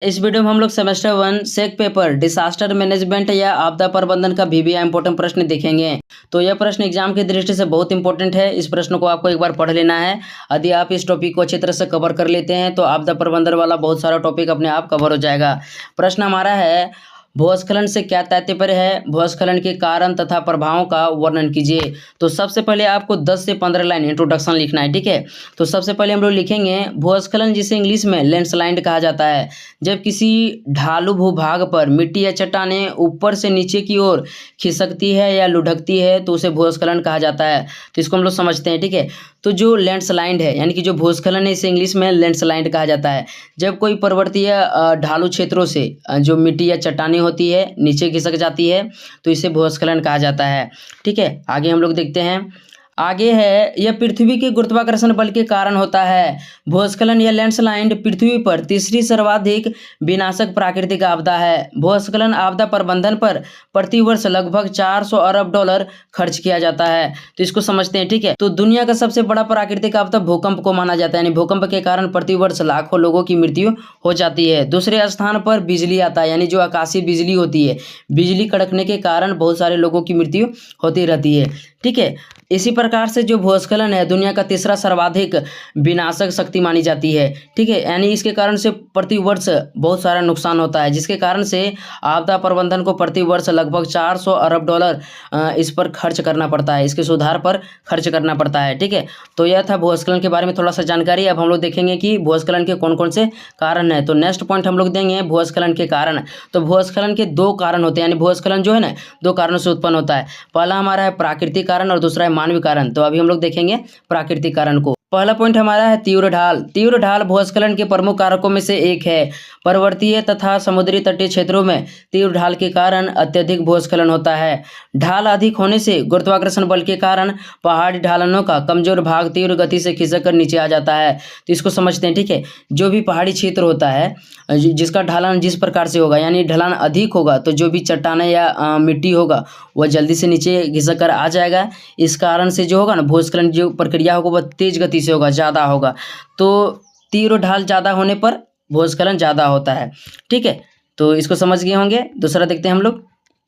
इस वीडियो में हम लोग सेमेस्टर 1 सेक पेपर डिसास्टर मैनेजमेंट या आपदा प्रबंधन का VBA इंपॉर्टेंट प्रश्न देखेंगे। तो यह प्रश्न एग्जाम की दृष्टि से बहुत इंपॉर्टेंट है। इस प्रश्न को आपको एक बार पढ़ लेना है। यदि आप इस टॉपिक को अच्छी तरह से कवर कर लेते हैं तो आपदा प्रबंधन वाला बहुत सारा टॉपिक अपने आप कवर हो जाएगा। प्रश्न हमारा है, भूस्खलन से क्या तात्पर्य है? भूस्खलन के कारण तथा प्रभावों का वर्णन कीजिए। तो सबसे पहले आपको 10 से 15 लाइन इंट्रोडक्शन लिखना है, ठीक है। तो सबसे पहले हम लोग लिखेंगे भूस्खलन, जिसे इंग्लिश में लैंडस्लाइड कहा जाता है। जब किसी ढालू भूभाग पर मिट्टी या चट्टानें ऊपर से नीचे की ओर खिसकती है या लुढ़कती है तो उसे भूस्खलन कहा जाता है। तो इसको हम लोग समझते हैं, ठीक है। तो जो लैंडस्लाइड है यानी कि जो भूस्खलन है, इसे इंग्लिश में लैंडस्लाइड कहा जाता है। जब कोई पर्वतीय ढालू क्षेत्रों से जो मिट्टी या चट्टानें होती है नीचे खिसक जाती है तो इसे भूस्खलन कहा जाता है, ठीक है। आगे हम लोग देखते हैं। आगे है, यह पृथ्वी के गुरुत्वाकर्षण बल के कारण होता है। भूस्खलन या लैंडस्लाइड पृथ्वी पर तीसरी सर्वाधिक विनाशक प्राकृतिक आपदा है। भूस्खलन आपदा प्रबंधन पर प्रतिवर्ष लगभग 400 अरब डॉलर खर्च किया जाता है। तो इसको समझते हैं, ठीक है। तो दुनिया का सबसे बड़ा प्राकृतिक आपदा भूकंप को माना जाता है, यानी भूकंप के कारण प्रतिवर्ष लाखों लोगों की मृत्यु हो जाती है। दूसरे स्थान पर बिजली आता है, यानी जो आकाशीय बिजली होती है, बिजली कड़कने के कारण बहुत सारे लोगों की मृत्यु होती रहती है, ठीक है। इसी प्रकार से जो भूस्खलन है दुनिया का तीसरा सर्वाधिक विनाशक शक्ति मानी जाती है, ठीक है। यानी इसके कारण से प्रतिवर्ष बहुत सारा नुकसान होता है, जिसके कारण से आपदा प्रबंधन को प्रतिवर्ष लगभग 400 अरब डॉलर इस पर खर्च करना पड़ता है, इसके सुधार पर खर्च करना पड़ता है, ठीक है। तो यह था भूस्खलन के बारे में थोड़ा सा जानकारी। अब हम लोग देखेंगे कि भूस्खलन के कौन कौन से कारण हैं। तो नेक्स्ट पॉइंट हम लोग देंगे भूस्खलन के कारण। तो भूस्खलन के दो कारण होते हैं, यानी भूस्खलन जो है ना दो कारणों से उत्पन्न होता है। पहला हमारा है प्राकृतिक कारण और दूसरा है मानवीय कारण। तो अभी हम लोग देखेंगे प्राकृतिक कारण को। पहला पॉइंट हमारा है तीव्र ढाल। तीव्र ढाल भूस्खलन के प्रमुख कारकों में से एक है। पर्वतीय तथा समुद्री तटीय क्षेत्रों में तीव्र ढाल के कारण अत्यधिक भूस्खलन होता है। ढाल अधिक होने से गुरुत्वाकर्षण बल के कारण पहाड़ी ढलानों का कमजोर भाग तीव्र गति से खिसक कर नीचे आ जाता है। तो इसको समझते हैं, ठीक है। जो भी पहाड़ी क्षेत्र होता है जिसका ढलान जिस प्रकार से होगा, यानी ढलान अधिक होगा तो जो भी चट्टानें या मिट्टी होगा वह जल्दी से नीचे खिसक कर आ जाएगा। इस कारण से जो होगा ना भूस्खलन जो प्रक्रिया होगा वह तेज गति से होगा, ज़्यादा होगा। तो तीव्र ढाल ज़्यादा होने पर भूस्खलन ज़्यादा होता है, ठीक है। तो इसको समझ गए होंगे। दूसरा देखते हैं हम लोग।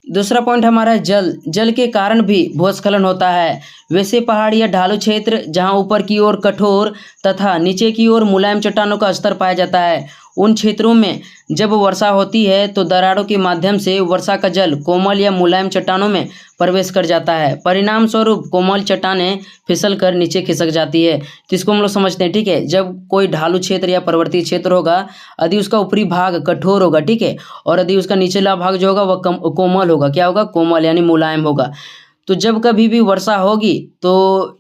दूसरा पॉइंट हमारा है जल। जल के कारण भी भूस्खलन होता है। वैसे पहाड़ या ढालू क्षेत्र जहां ऊपर की ओर कठोर तथा नीचे की ओर मुलायम चट्टानों का स्तर पाया जाता है, उन क्षेत्रों में जब वर्षा होती है तो दरारों के माध्यम से वर्षा का जल कोमल या मुलायम चट्टानों में प्रवेश कर जाता है। परिणाम स्वरूप कोमल चट्टानें फिसल कर नीचे खिसक जाती है। तो इसको हम लोग समझते हैं, ठीक है। जब कोई ढालू क्षेत्र या पर्वतीय क्षेत्र होगा, यदि उसका ऊपरी भाग कठोर होगा, ठीक है, और यदि उसका निचला भाग जो होगा वह कोमल होगा। क्या होगा? कोमल, यानी मुलायम होगा। तो जब कभी भी वर्षा होगी तो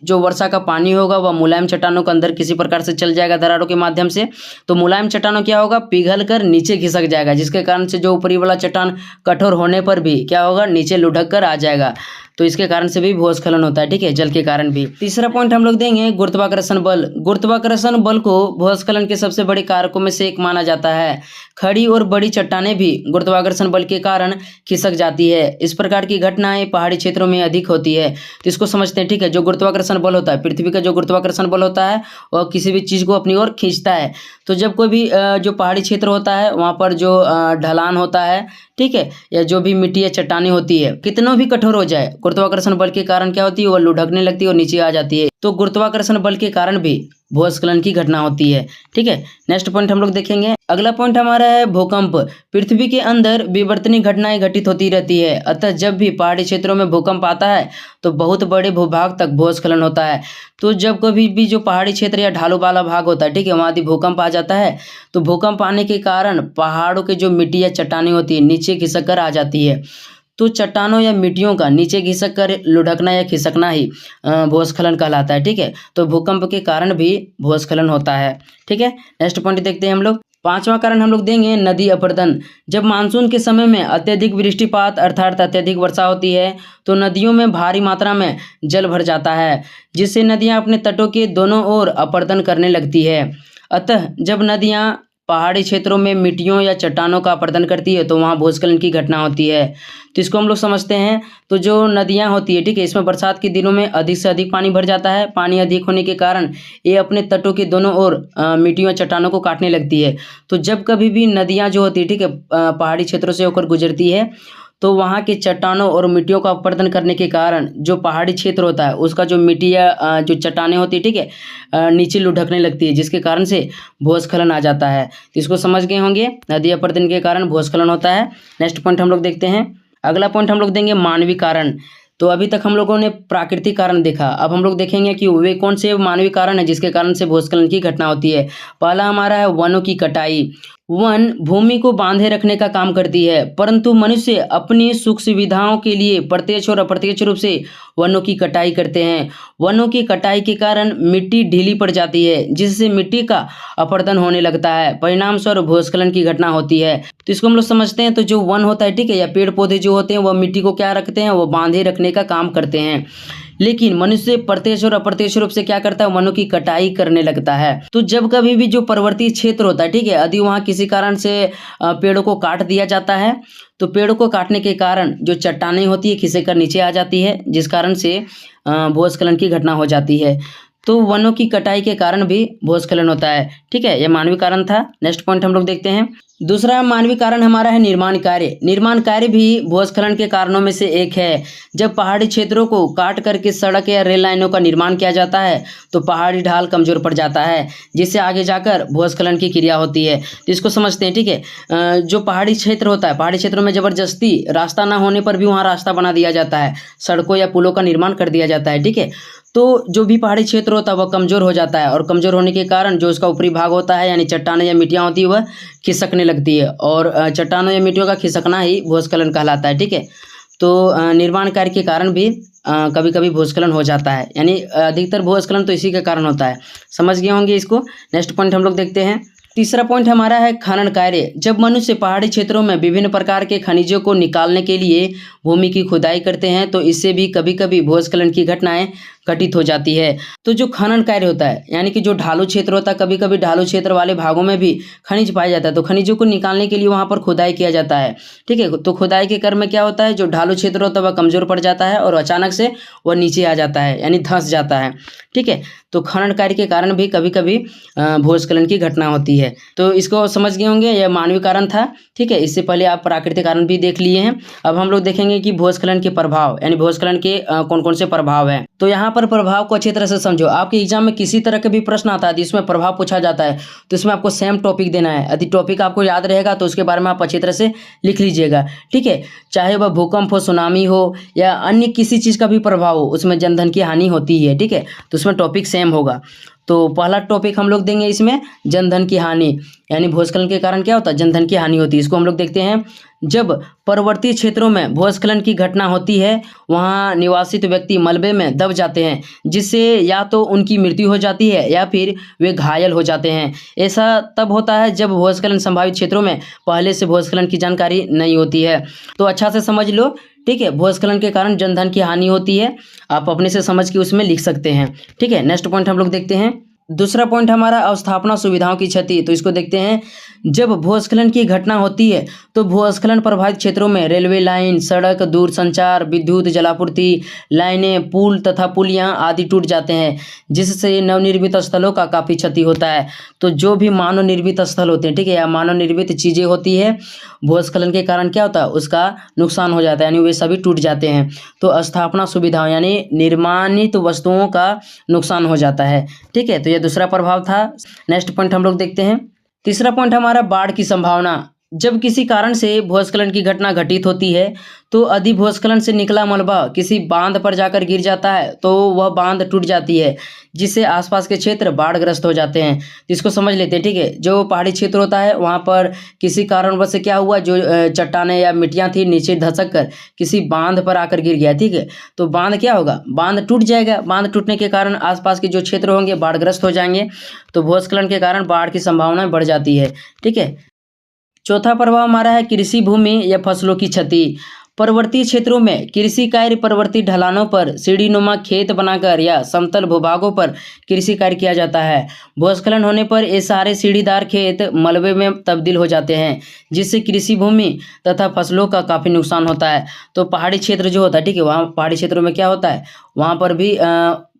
जो वर्षा का पानी होगा वह मुलायम चट्टानों के अंदर किसी प्रकार से चल जाएगा दरारों के माध्यम से। तो मुलायम चट्टानों क्या होगा? पिघल कर नीचे खिसक जाएगा, जिसके कारण से जो ऊपरी वाला चट्टान कठोर होने पर भी क्या होगा? नीचे लुढ़क कर आ जाएगा। तो इसके कारण से भी भूस्खलन होता है, ठीक है, जल के कारण भी। तीसरा पॉइंट हम लोग देंगे गुरुत्वाकर्षण बल। गुरुत्वाकर्षण बल को भूस्खलन के सबसे बड़े कारकों में से एक माना जाता है। खड़ी और बड़ी चट्टानें भी गुरुत्वाकर्षण बल के कारण खिसक जाती है। इस प्रकार की घटनाएं पहाड़ी क्षेत्रों में अधिक होती है। तो इसको समझते हैं, ठीक है। जो गुरुत्वाकर्षण बल होता है, पृथ्वी का जो गुरुत्वाकर्षण बल होता है वह किसी भी चीज़ को अपनी ओर खींचता है। तो जब कोई भी जो पहाड़ी क्षेत्र होता है वहाँ पर जो ढलान होता है, ठीक है, या जो भी मिट्टी या चट्टानें होती है, कितना भी कठोर हो जाए, गुरुत्वाकर्षण बल के कारण क्या होती है? वो लुढ़कने लगती है और नीचे आ जाती है। तो गुरुत्वाकर्षण बल के कारण भी भूस्खलन की घटना होती है, ठीक है। नेक्स्ट पॉइंट हम लोग देखेंगे। अगला पॉइंट हमारा है भूकंप। पृथ्वी के अंदर विवर्तनीय घटनाएं घटित होती रहती है, अतः जब भी पहाड़ी क्षेत्रों में भूकंप आता है तो बहुत बड़े भूभाग तक भूस्खलन होता है। तो जब कभी भी जो पहाड़ी क्षेत्र या ढालू वाला भाग होता है, ठीक है, वहाँ यदि भूकंप आ जाता है तो भूकंप आने के कारण पहाड़ों के जो मिट्टी या चट्टानें होती है नीचे खिसक कर आ जाती है। तो चट्टानों या मिट्टियों का नीचे खिसक कर लुढ़कना या खिसकना ही भूस्खलन कहलाता है, ठीक है। तो भूकंप के कारण भी भूस्खलन होता है, ठीक है। नेक्स्ट पॉइंट देखते हैं हम लोग। पांचवा कारण हम लोग देंगे नदी अपरदन। जब मानसून के समय में अत्यधिक वृष्टिपात अर्थात अत्यधिक वर्षा होती है तो नदियों में भारी मात्रा में जल भर जाता है, जिससे नदियां अपने तटों के दोनों ओर अपरदन करने लगती है। अतः जब नदियां पहाड़ी क्षेत्रों में मिट्टियों या चट्टानों का अपरदन करती है तो वहाँ भूस्खलन की घटना होती है। तो इसको हम लोग समझते हैं। तो जो नदियाँ होती है, ठीक है, इसमें बरसात के दिनों में अधिक से अधिक पानी भर जाता है। पानी अधिक होने के कारण ये अपने तटों के दोनों ओर मिट्टियों या चट्टानों को काटने लगती है। तो जब कभी भी नदियाँ जो होती है, ठीक है, पहाड़ी क्षेत्रों से होकर गुजरती है तो वहाँ के चट्टानों और मिट्टियों का अपरदन करने के कारण जो पहाड़ी क्षेत्र होता है उसका जो मिट्टी या जो चट्टानें होती है, ठीक है, नीचे लुढ़कने लगती है, जिसके कारण से भूस्खलन आ जाता है। तो इसको समझ गए होंगे, नदी अपरदन के कारण भूस्खलन होता है। नेक्स्ट पॉइंट हम लोग देखते हैं। अगला पॉइंट हम लोग देंगे मानवीय कारण। तो अभी तक हम लोगों ने प्राकृतिक कारण देखा, अब हम लोग देखेंगे कि वे कौन से मानवीय कारण है जिसके कारण से भूस्खलन की घटना होती है। पहला हमारा है वनों की कटाई। वन भूमि को बांधे रखने का काम करती है, परंतु मनुष्य अपनी सुख सुविधाओं के लिए प्रत्यक्ष और अप्रत्यक्ष रूप से वनों की कटाई करते हैं। वनों की कटाई के कारण मिट्टी ढीली पड़ जाती है, जिससे मिट्टी का अपरदन होने लगता है, परिणाम स्वरूप भूस्खलन की घटना होती है। तो इसको हम लोग समझते हैं। तो जो वन होता है, ठीक है, या पेड़ पौधे जो होते हैं वह मिट्टी को क्या रखते हैं, वो बांधे रखने का काम करते हैं। लेकिन मनुष्य प्रत्यक्ष और अप्रत्यक्ष रूप से क्या करता है, वनों की कटाई करने लगता है। तो जब कभी भी जो पर्वतीय क्षेत्र होता है, ठीक है, यदि वहाँ किसी कारण से पेड़ों को काट दिया जाता है तो पेड़ों को काटने के कारण जो चट्टानें होती है खिसक कर नीचे आ जाती है, जिस कारण से भूस्खलन की घटना हो जाती है। तो वनों की कटाई के कारण भी भूस्खलन होता है, ठीक है, यह मानवीय कारण था। नेक्स्ट पॉइंट हम लोग देखते हैं। दूसरा मानवीय कारण हमारा है निर्माण कार्य। निर्माण कार्य भी भूस्खलन के कारणों में से एक है। जब पहाड़ी क्षेत्रों को काट करके सड़क या रेल लाइनों का निर्माण किया जाता है तो पहाड़ी ढाल कमजोर पड़ जाता है, जिससे आगे जाकर भूस्खलन की क्रिया होती है। तो इसको समझते हैं, ठीक है। जो पहाड़ी क्षेत्र होता है, पहाड़ी क्षेत्रों में जबरदस्ती रास्ता ना होने पर भी वहाँ रास्ता बना दिया जाता है, सड़कों या पुलों का निर्माण कर दिया जाता है, ठीक है। तो जो भी पहाड़ी क्षेत्र होता है वह कमज़ोर हो जाता है, और कमज़ोर होने के कारण जो उसका ऊपरी भाग होता है यानी चट्टानें या मिट्टियाँ होती है वह खिसकने लगती है, और चट्टानों या मिट्टियों का खिसकना ही भूस्खलन कहलाता है, ठीक है। तो निर्माण कार्य के कारण भी कभी कभी भूस्खलन हो जाता है, यानी अधिकतर भूस्खलन तो इसी के कारण होता है। समझ गए होंगे इसको। नेक्स्ट पॉइंट हम लोग देखते हैं। तीसरा पॉइंट हमारा है खनन कार्य। जब मनुष्य पहाड़ी क्षेत्रों में विभिन्न प्रकार के खनिजों को निकालने के लिए भूमि की खुदाई करते हैं तो इससे भी कभी कभी भूस्खलन की घटनाएं घटित हो जाती है। तो जो खनन कार्य होता है यानी कि जो ढालू क्षेत्र होता है, कभी कभी ढालू क्षेत्र वाले भागों में भी खनिज पाया जाता है, तो खनिजों को निकालने के लिए वहाँ पर खुदाई किया जाता है, ठीक है। तो खुदाई के क्रम में क्या होता है, जो ढालू क्षेत्र होता है वह कमजोर पड़ जाता है और अचानक से वह नीचे आ जाता है, यानी धंस जाता है, ठीक है। तो खनन कार्य के कारण भी कभी कभी भूस्खलन की घटना होती है। तो इसको समझ गए होंगे, यह मानवीय कारण था, ठीक है। इससे पहले आप प्राकृतिक कारण भी देख लिए हैं। अब हम लोग देखेंगे कि भूस्खलन के प्रभाव, यानी भूस्खलन के कौन कौन से प्रभाव हैं। तो यहाँ पर प्रभाव को अच्छी तरह से समझो। आपके एग्जाम में किसी तरह का भी प्रश्न आता है जिसमें प्रभाव पूछा जाता है तो इसमें आपको सेम टॉपिक देना है। यदि टॉपिक आपको याद रहेगा तो उसके बारे में आप अच्छी तरह से लिख लीजिएगा, ठीक है। चाहे वह भूकंप हो, सुनामी हो या अन्य किसी चीज़ का भी प्रभाव हो, उसमें जनधन की हानि होती है, ठीक है। तो उसमें टॉपिक सेम होगा। तो पहला टॉपिक हम लोग देंगे इसमें जनधन की हानि, यानी भूस्खलन के कारण क्या होता है, जनधन की हानि होती है। इसको हम लोग देखते हैं। जब पर्वतीय क्षेत्रों में भूस्खलन की घटना होती है वहाँ निवासित व्यक्ति मलबे में दब जाते हैं, जिससे या तो उनकी मृत्यु हो जाती है या फिर वे घायल हो जाते हैं। ऐसा तब होता है जब भूस्खलन संभावित क्षेत्रों में पहले से भूस्खलन की जानकारी नहीं होती है। तो अच्छा से समझ लो, ठीक है। भूस्खलन के कारण जनधन की हानि होती है, आप अपने से समझ के उसमें लिख सकते हैं, ठीक है। नेक्स्ट पॉइंट हम लोग देखते हैं। दूसरा पॉइंट हमारा अवस्थापना सुविधाओं की क्षति। तो इसको देखते हैं। जब भूस्खलन की घटना होती है तो भूस्खलन प्रभावित क्षेत्रों में रेलवे लाइन, सड़क, दूरसंचार, विद्युत, जलापूर्ति लाइनें, पुल तथा पुलियां आदि टूट जाते हैं, जिससे नवनिर्मित स्थलों का काफ़ी क्षति होता है। तो जो भी मानव निर्मित स्थल होते हैं, ठीक है, या मानव निर्मित चीज़ें होती है, भूस्खलन के कारण क्या होता है, उसका नुकसान हो जाता है, यानी वे सभी टूट जाते हैं। तो स्थापना सुविधाओं यानी निर्माणित वस्तुओं का नुकसान हो जाता है, ठीक है। तो यह दूसरा प्रभाव था। नेक्स्ट पॉइंट हम लोग देखते हैं। तीसरा पॉइंट हमारा बाढ़ की संभावना। जब किसी कारण से भूस्खलन की घटना घटित होती है तो अधिक भूस्खलन से निकला मलबा किसी बांध पर जाकर गिर जाता है तो वह बांध टूट जाती है, जिससे आसपास के क्षेत्र बाढ़ग्रस्त हो जाते हैं। इसको समझ लेते हैं, ठीक है। जो पहाड़ी क्षेत्र होता है वहाँ पर किसी कारणवश से क्या हुआ, जो चट्टानें या मिट्टियाँ थी नीचे धसक कर किसी बांध पर आकर गिर गया, ठीक है। तो बांध क्या होगा, बांध टूट जाएगा। बांध टूटने के कारण आसपास के जो क्षेत्र होंगे बाढ़ग्रस्त हो जाएंगे, तो भूस्खलन के कारण बाढ़ की संभावना बढ़ जाती है, ठीक है। चौथा प्रभाव हमारा है कृषि भूमि या फसलों की क्षति। पर्वतीय क्षेत्रों में कृषि कार्य पर्वतीय ढलानों पर सीढ़ीनुमा खेत बनाकर या समतल भूभागों पर कृषि कार्य किया जाता है। भूस्खलन होने पर ये सारे सीढ़ीदार खेत मलबे में तब्दील हो जाते हैं, जिससे कृषि भूमि तथा फसलों का काफ़ी नुकसान होता है। तो पहाड़ी क्षेत्र जो होता है, ठीक है, वहाँ पहाड़ी क्षेत्रों में क्या होता है, वहाँ पर भी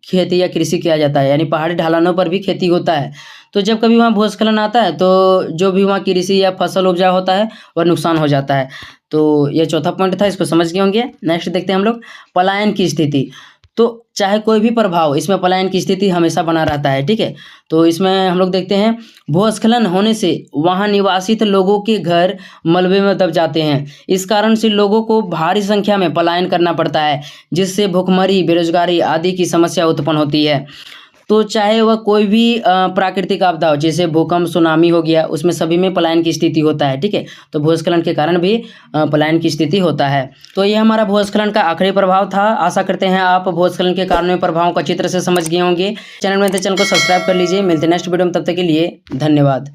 खेती या कृषि किया जाता है, यानी पहाड़ी ढलानों पर भी खेती होता है। तो जब कभी वहाँ भूस्खलन आता है तो जो भी वहाँ कृषि या फसल उपजा होता है वह नुकसान हो जाता है। तो ये चौथा पॉइंट था, इसको समझ गए होंगे। नेक्स्ट देखते हैं हम लोग पलायन की स्थिति। तो चाहे कोई भी प्रभाव, इसमें पलायन की स्थिति हमेशा बना रहता है, ठीक है। तो इसमें हम लोग देखते हैं भूस्खलन होने से वहाँ निवासित लोगों के घर मलबे में दब जाते हैं। इस कारण से लोगों को भारी संख्या में पलायन करना पड़ता है, जिससे भुखमरी, बेरोजगारी आदि की समस्या उत्पन्न होती है। तो चाहे वह कोई भी प्राकृतिक आपदा हो, जैसे भूकंप, सुनामी हो गया, उसमें सभी में पलायन की स्थिति होता है, ठीक है। तो भूस्खलन के कारण भी पलायन की स्थिति होता है। तो ये हमारा भूस्खलन का आखिरी प्रभाव था। आशा करते हैं आप भूस्खलन के कारण में प्रभावों का चित्र से समझ गए होंगे। चैनल में तो चैनल को सब्सक्राइब कर लीजिए। मिलते हैं नेक्स्ट वीडियो में, तब तक के लिए धन्यवाद।